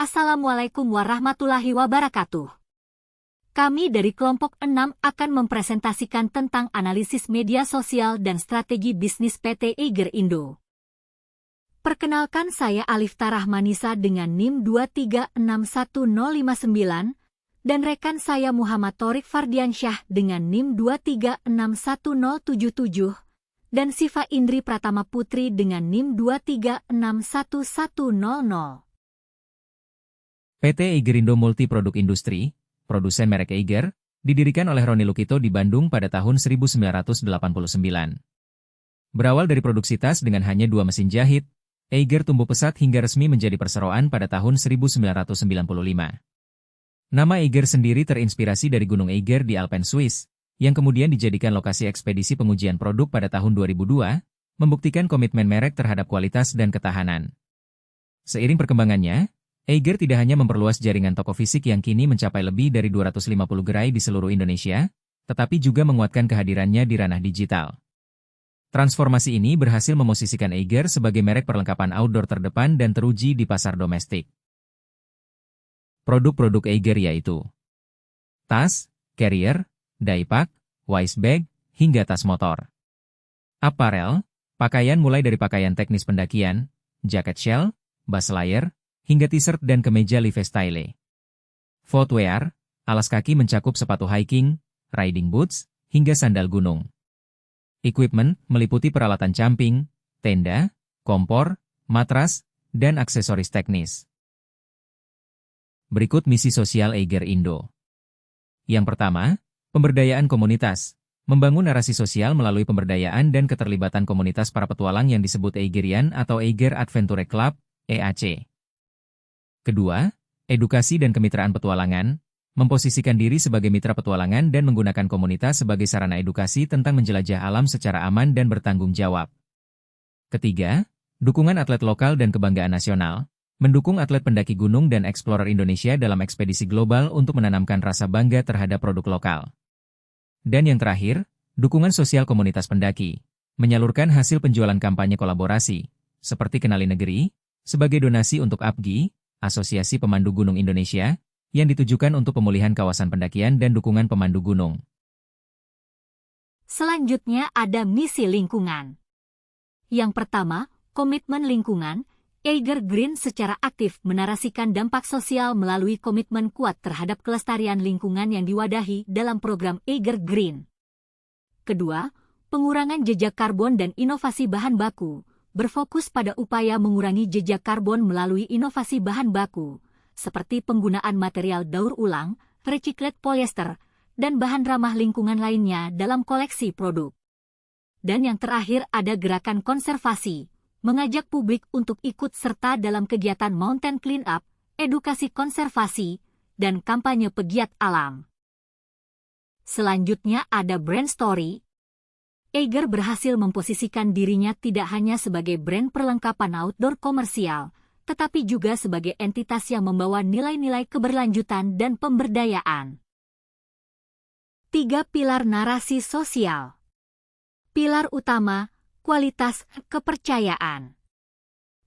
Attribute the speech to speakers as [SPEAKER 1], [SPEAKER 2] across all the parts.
[SPEAKER 1] Assalamualaikum warahmatullahi wabarakatuh. Kami dari kelompok 6 akan mempresentasikan tentang analisis media sosial dan strategi bisnis PT Eiger Indo. Perkenalkan, saya Alifta Rahmanisa dengan NIM 2361059 dan rekan saya Muhammad Thorik Fardiansyah dengan NIM 2361077 dan Siva Indri Pratama Putri dengan NIM 2361100.
[SPEAKER 2] PT Eiger Indo Multi Produk Industri, produsen merek Eiger, didirikan oleh Roni Lukito di Bandung pada tahun 1989. Berawal dari produksi tas dengan hanya 2 mesin jahit, Eiger tumbuh pesat hingga resmi menjadi perseroan pada tahun 1995. Nama Eiger sendiri terinspirasi dari Gunung Eiger di Alpen, Swiss, yang kemudian dijadikan lokasi ekspedisi pengujian produk pada tahun 2002, membuktikan komitmen merek terhadap kualitas dan ketahanan. Seiring perkembangannya, Eiger tidak hanya memperluas jaringan toko fisik yang kini mencapai lebih dari 250 gerai di seluruh Indonesia, tetapi juga menguatkan kehadirannya di ranah digital. Transformasi ini berhasil memosisikan Eiger sebagai merek perlengkapan outdoor terdepan dan teruji di pasar domestik. Produk-produk Eiger yaitu tas, carrier, daypack, waist bag, hingga tas motor. Apparel, pakaian mulai dari pakaian teknis pendakian, jaket shell, base layer, hingga t-shirt dan kemeja Levi Style. Footwear, alas kaki mencakup sepatu hiking, riding boots, hingga sandal gunung. Equipment meliputi peralatan camping, tenda, kompor, matras, dan aksesoris teknis. Berikut misi sosial Eiger Indo. Yang pertama, pemberdayaan komunitas. Membangun narasi sosial melalui pemberdayaan dan keterlibatan komunitas para petualang yang disebut Eigerian atau Eiger Adventure Club, EAC. Kedua, edukasi dan kemitraan petualangan, memposisikan diri sebagai mitra petualangan dan menggunakan komunitas sebagai sarana edukasi tentang menjelajah alam secara aman dan bertanggung jawab. Ketiga, dukungan atlet lokal dan kebanggaan nasional, mendukung atlet pendaki gunung dan explorer Indonesia dalam ekspedisi global untuk menanamkan rasa bangga terhadap produk lokal. Dan yang terakhir, dukungan sosial komunitas pendaki, menyalurkan hasil penjualan kampanye kolaborasi, seperti Kenali Negeri, sebagai donasi untuk APGI, Asosiasi Pemandu Gunung Indonesia, yang ditujukan untuk pemulihan kawasan pendakian dan dukungan pemandu gunung.
[SPEAKER 1] Selanjutnya ada misi lingkungan. Yang pertama, komitmen lingkungan. Eiger Green secara aktif menarasikan dampak sosial melalui komitmen kuat terhadap kelestarian lingkungan yang diwadahi dalam program Eiger Green. Kedua, pengurangan jejak karbon dan inovasi bahan baku. Berfokus pada upaya mengurangi jejak karbon melalui inovasi bahan baku, seperti penggunaan material daur ulang, recycled polyester, dan bahan ramah lingkungan lainnya dalam koleksi produk. Dan yang terakhir ada gerakan konservasi, mengajak publik untuk ikut serta dalam kegiatan Mountain Cleanup, edukasi konservasi, dan kampanye pegiat alam. Selanjutnya ada brand story. Eiger berhasil memposisikan dirinya tidak hanya sebagai brand perlengkapan outdoor komersial, tetapi juga sebagai entitas yang membawa nilai-nilai keberlanjutan dan pemberdayaan. 3 pilar narasi sosial. Pilar utama, kualitas, kepercayaan.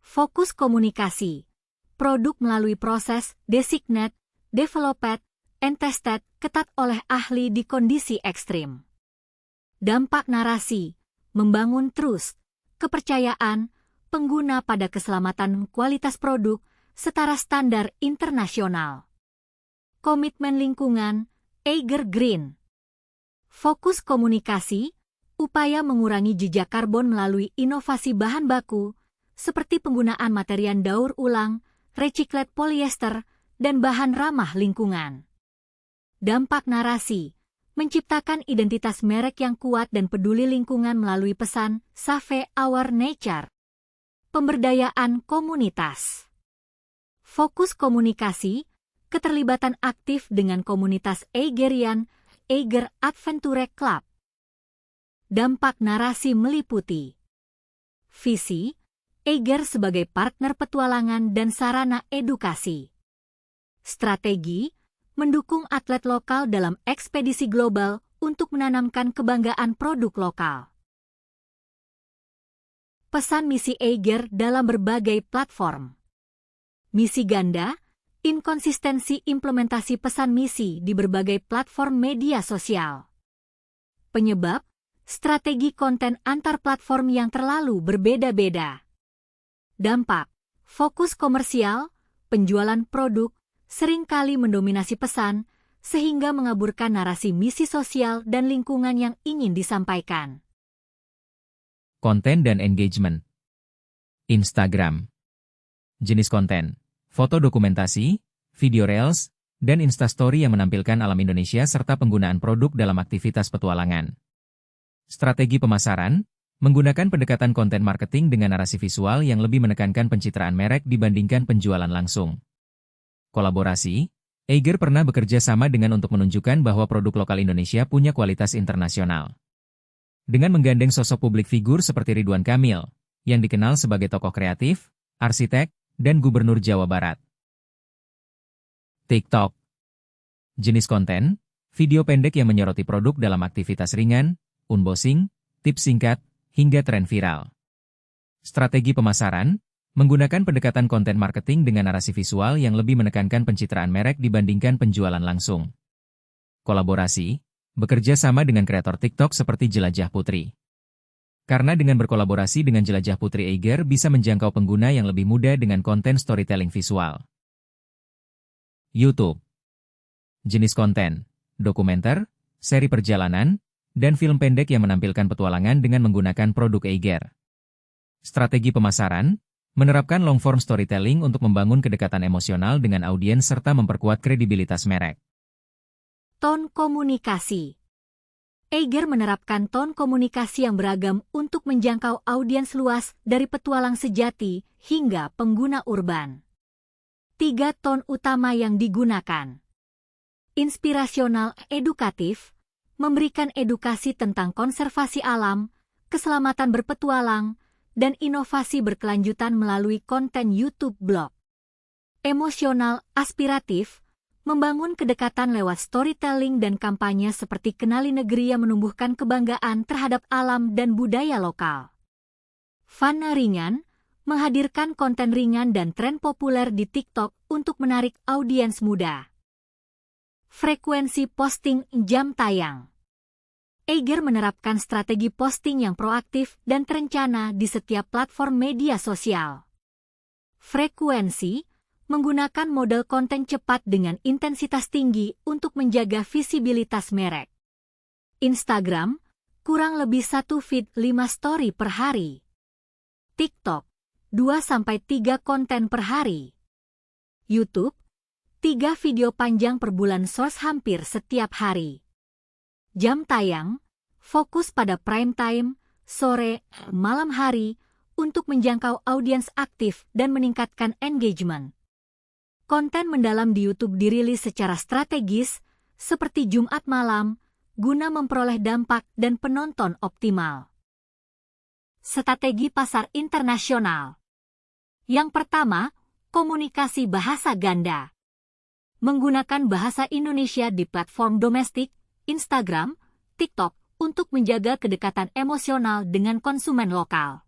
[SPEAKER 1] Fokus komunikasi. Produk melalui proses designate, developed, and tested ketat oleh ahli di kondisi ekstrim. Dampak narasi, membangun trust, kepercayaan, pengguna pada keselamatan kualitas produk, setara standar internasional. Komitmen lingkungan, Eiger Green. Fokus komunikasi, upaya mengurangi jejak karbon melalui inovasi bahan baku, seperti penggunaan material daur ulang, recycled polyester, dan bahan ramah lingkungan. Dampak narasi, menciptakan identitas merek yang kuat dan peduli lingkungan melalui pesan Save Our Nature. Pemberdayaan komunitas. Fokus komunikasi, keterlibatan aktif dengan komunitas Eigerian, Eiger Adventure Club. Dampak narasi meliputi visi, Eiger sebagai partner petualangan dan sarana edukasi. Strategi, mendukung atlet lokal dalam ekspedisi global untuk menanamkan kebanggaan produk lokal. Pesan misi Eiger dalam berbagai platform. Misi ganda, Inkonsistensi implementasi pesan misi di berbagai platform media sosial. Penyebab, strategi konten antar platform yang terlalu berbeda-beda. Dampak, fokus komersial, penjualan produk, seringkali mendominasi pesan, sehingga mengaburkan narasi misi sosial dan lingkungan yang ingin disampaikan.
[SPEAKER 2] Konten dan engagement. Instagram. Jenis konten, foto dokumentasi, video reels, dan instastory yang menampilkan alam Indonesia serta penggunaan produk dalam aktivitas petualangan. Strategi pemasaran, menggunakan pendekatan konten marketing dengan narasi visual yang lebih menekankan pencitraan merek dibandingkan penjualan langsung. Kolaborasi, Eiger pernah bekerja sama dengan untuk menunjukkan bahwa produk lokal Indonesia punya kualitas internasional. Dengan menggandeng sosok publik figur seperti Ridwan Kamil, yang dikenal sebagai tokoh kreatif, arsitek, dan gubernur Jawa Barat. TikTok. Jenis konten, video pendek yang menyoroti produk dalam aktivitas ringan, unboxing, tips singkat, hingga tren viral. Strategi pemasaran, menggunakan pendekatan konten marketing dengan narasi visual yang lebih menekankan pencitraan merek dibandingkan penjualan langsung. Kolaborasi, bekerja sama dengan kreator TikTok seperti Jelajah Putri. Karena dengan berkolaborasi dengan Jelajah Putri, Eiger bisa menjangkau pengguna yang lebih mudah dengan konten storytelling visual. YouTube. Jenis konten, dokumenter, seri perjalanan, dan film pendek yang menampilkan petualangan dengan menggunakan produk Eiger. Strategi pemasaran, menerapkan long-form storytelling untuk membangun kedekatan emosional dengan audiens serta memperkuat kredibilitas merek.
[SPEAKER 1] Tone komunikasi. Eiger menerapkan tone komunikasi yang beragam untuk menjangkau audiens luas dari petualang sejati hingga pengguna urban. 3 tone utama yang digunakan. Inspirasional, edukatif, memberikan edukasi tentang konservasi alam, keselamatan berpetualang, dan inovasi berkelanjutan melalui konten YouTube blog. Emosional, aspiratif, membangun kedekatan lewat storytelling dan kampanye seperti Kenali Negeri yang menumbuhkan kebanggaan terhadap alam dan budaya lokal. Fun ringan, menghadirkan konten ringan dan tren populer di TikTok untuk menarik audiens muda. Frekuensi posting, jam tayang. Eiger menerapkan strategi posting yang proaktif dan terencana di setiap platform media sosial. Frekuensi, menggunakan model konten cepat dengan intensitas tinggi untuk menjaga visibilitas merek. Instagram, kurang lebih 1 feed 5 story per hari. TikTok, 2-3 konten per hari. YouTube, 3 video panjang per bulan source hampir setiap hari. Jam tayang, fokus pada prime time, sore, malam hari, untuk menjangkau audiens aktif dan meningkatkan engagement. Konten mendalam di YouTube dirilis secara strategis, seperti Jumat malam, guna memperoleh dampak dan penonton optimal. Strategi pasar internasional. Yang pertama, komunikasi bahasa ganda. Menggunakan bahasa Indonesia di platform domestik, Instagram, TikTok, untuk menjaga kedekatan emosional dengan konsumen lokal.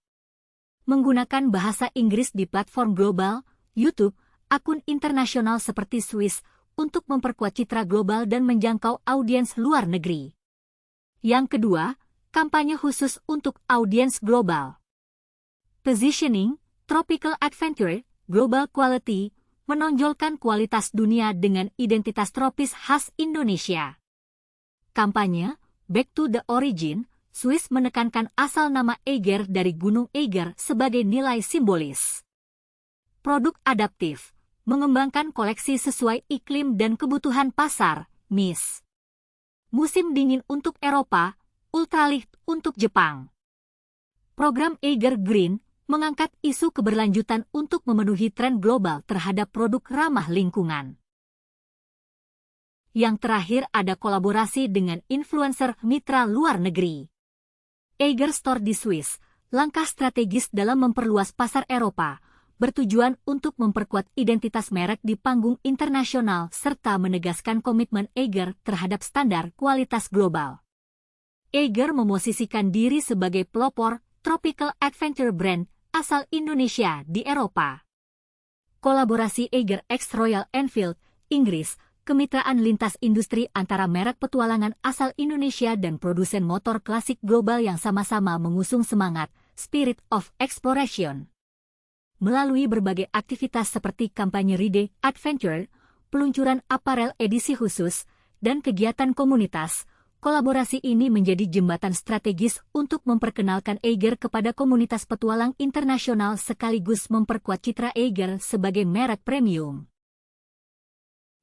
[SPEAKER 1] Menggunakan bahasa Inggris di platform global, YouTube, akun internasional seperti Swiss, untuk memperkuat citra global dan menjangkau audiens luar negeri. Yang kedua, kampanye khusus untuk audiens global. Positioning, Tropical Adventure, Global Quality, menonjolkan kualitas dunia dengan identitas tropis khas Indonesia. Kampanye, Back to the Origin, Swiss menekankan asal nama Eiger dari Gunung Eiger sebagai nilai simbolis. Produk adaptif, mengembangkan koleksi sesuai iklim dan kebutuhan pasar, Miss. Musim dingin untuk Eropa, ultralight untuk Jepang. Program Eiger Green mengangkat isu keberlanjutan untuk memenuhi tren global terhadap produk ramah lingkungan. Yang terakhir ada kolaborasi dengan influencer mitra luar negeri. Eiger Store di Swiss, langkah strategis dalam memperluas pasar Eropa, bertujuan untuk memperkuat identitas merek di panggung internasional serta menegaskan komitmen Eiger terhadap standar kualitas global. Eiger memosisikan diri sebagai pelopor tropical adventure brand asal Indonesia di Eropa. kolaborasi Eiger x Royal Enfield, Inggris, kemitraan lintas industri antara merek petualangan asal Indonesia dan produsen motor klasik global yang sama-sama mengusung semangat Spirit of Exploration. Melalui berbagai aktivitas seperti kampanye Ride Adventure, peluncuran aparel edisi khusus, dan kegiatan komunitas, kolaborasi ini menjadi jembatan strategis untuk memperkenalkan Eiger kepada komunitas petualang internasional sekaligus memperkuat citra Eiger sebagai merek premium.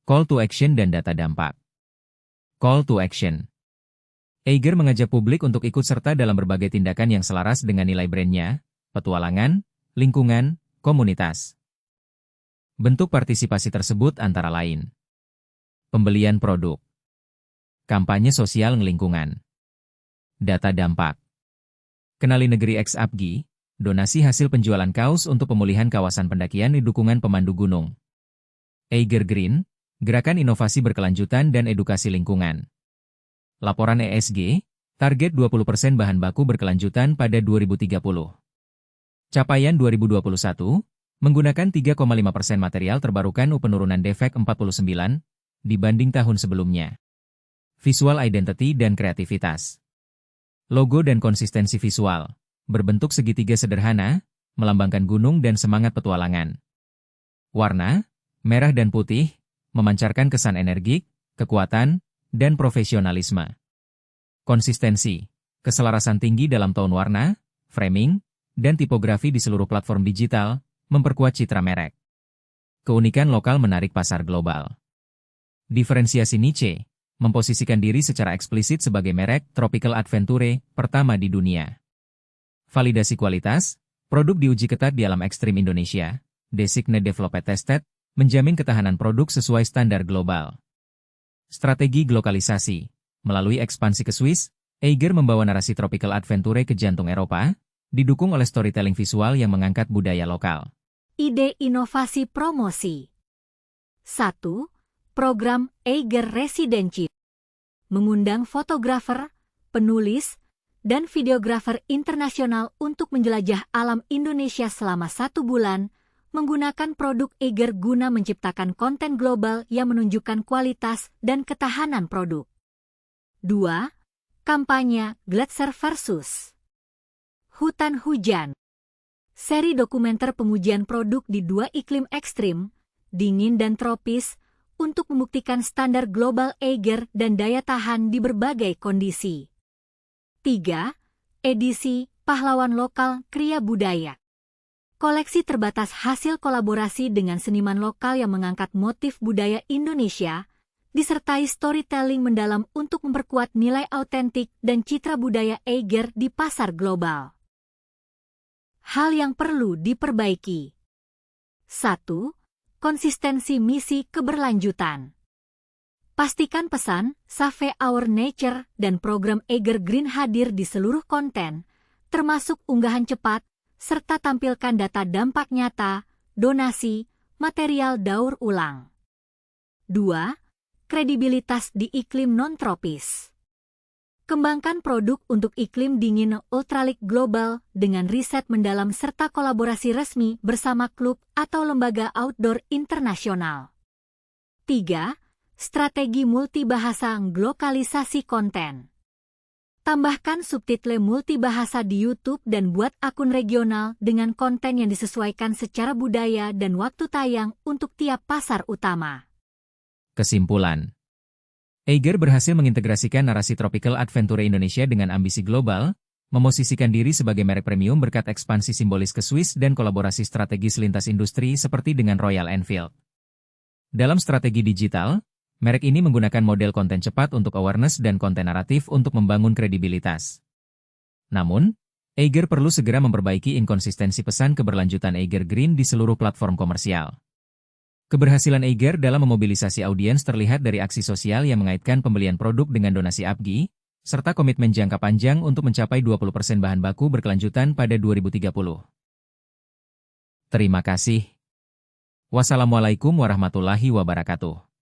[SPEAKER 2] Call to action dan data dampak. Call to action. Eiger mengajak publik untuk ikut serta dalam berbagai tindakan yang selaras dengan nilai brandnya, petualangan, lingkungan, komunitas. Bentuk partisipasi tersebut antara lain: pembelian produk, kampanye sosial lingkungan, data dampak, kenali negeri X APGI, donasi hasil penjualan kaos untuk pemulihan kawasan pendakian di dukungan pemandu gunung. Eiger Green, gerakan inovasi berkelanjutan dan edukasi lingkungan. Laporan ESG, target 20% bahan baku berkelanjutan pada 2030. Capaian 2021, menggunakan 3,5% material terbarukan penurunan defek 49 dibanding tahun sebelumnya. Visual identity dan kreativitas. Logo dan konsistensi visual, berbentuk segitiga sederhana, melambangkan gunung dan semangat petualangan. Warna, merah dan putih, memancarkan kesan energik, kekuatan, dan profesionalisme. Konsistensi, keselarasan tinggi dalam tone warna, framing, dan tipografi di seluruh platform digital, memperkuat citra merek. Keunikan lokal menarik pasar global. Diferensiasi niche, memposisikan diri secara eksplisit sebagai merek Tropical Adventure pertama di dunia. Validasi kualitas, produk diuji ketat di alam ekstrim Indonesia, Designate Developed Tested, menjamin ketahanan produk sesuai standar global. Strategi glokalisasi, melalui ekspansi ke Swiss, Eiger membawa narasi Tropical Adventure ke jantung Eropa, didukung oleh storytelling visual yang mengangkat budaya lokal.
[SPEAKER 1] Ide inovasi promosi. 1. Program Eiger Residency. Mengundang fotografer, penulis, dan videografer internasional untuk menjelajah alam Indonesia selama 1 bulan, menggunakan produk Eiger guna menciptakan konten global yang menunjukkan kualitas dan ketahanan produk. 2. Kampanye Gletser versus Hutan Hujan. Seri dokumenter pengujian produk di 2 iklim ekstrim, dingin dan tropis, untuk membuktikan standar global Eiger dan daya tahan di berbagai kondisi. 3. Edisi Pahlawan Lokal Kriya Budaya. Koleksi terbatas hasil kolaborasi dengan seniman lokal yang mengangkat motif budaya Indonesia, disertai storytelling mendalam untuk memperkuat nilai autentik dan citra budaya Eiger di pasar global. Hal yang perlu diperbaiki. 1. Konsistensi misi keberlanjutan. Pastikan pesan Save Our Nature dan program Eiger Green hadir di seluruh konten, termasuk unggahan cepat, serta tampilkan data dampak nyata, donasi, material daur ulang. 2. Kredibilitas di iklim non-tropis. Kembangkan produk untuk iklim dingin ultralight global dengan riset mendalam serta kolaborasi resmi bersama klub atau lembaga outdoor internasional. 3. Strategi multibahasa glokalisasi konten. Tambahkan subtitle multibahasa di YouTube dan buat akun regional dengan konten yang disesuaikan secara budaya dan waktu tayang untuk tiap pasar utama.
[SPEAKER 2] Kesimpulan. Eiger berhasil mengintegrasikan narasi Tropical Adventure Indonesia dengan ambisi global, memosisikan diri sebagai merek premium berkat ekspansi simbolis ke Swiss dan kolaborasi strategis lintas industri seperti dengan Royal Enfield. Dalam strategi digital, merek ini menggunakan model konten cepat untuk awareness dan konten naratif untuk membangun kredibilitas. Namun, Eiger perlu segera memperbaiki inkonsistensi pesan keberlanjutan Eiger Green di seluruh platform komersial. Keberhasilan Eiger dalam memobilisasi audiens terlihat dari aksi sosial yang mengaitkan pembelian produk dengan donasi APGI, serta komitmen jangka panjang untuk mencapai 20% bahan baku berkelanjutan pada 2030. Terima kasih. Wassalamualaikum warahmatullahi wabarakatuh.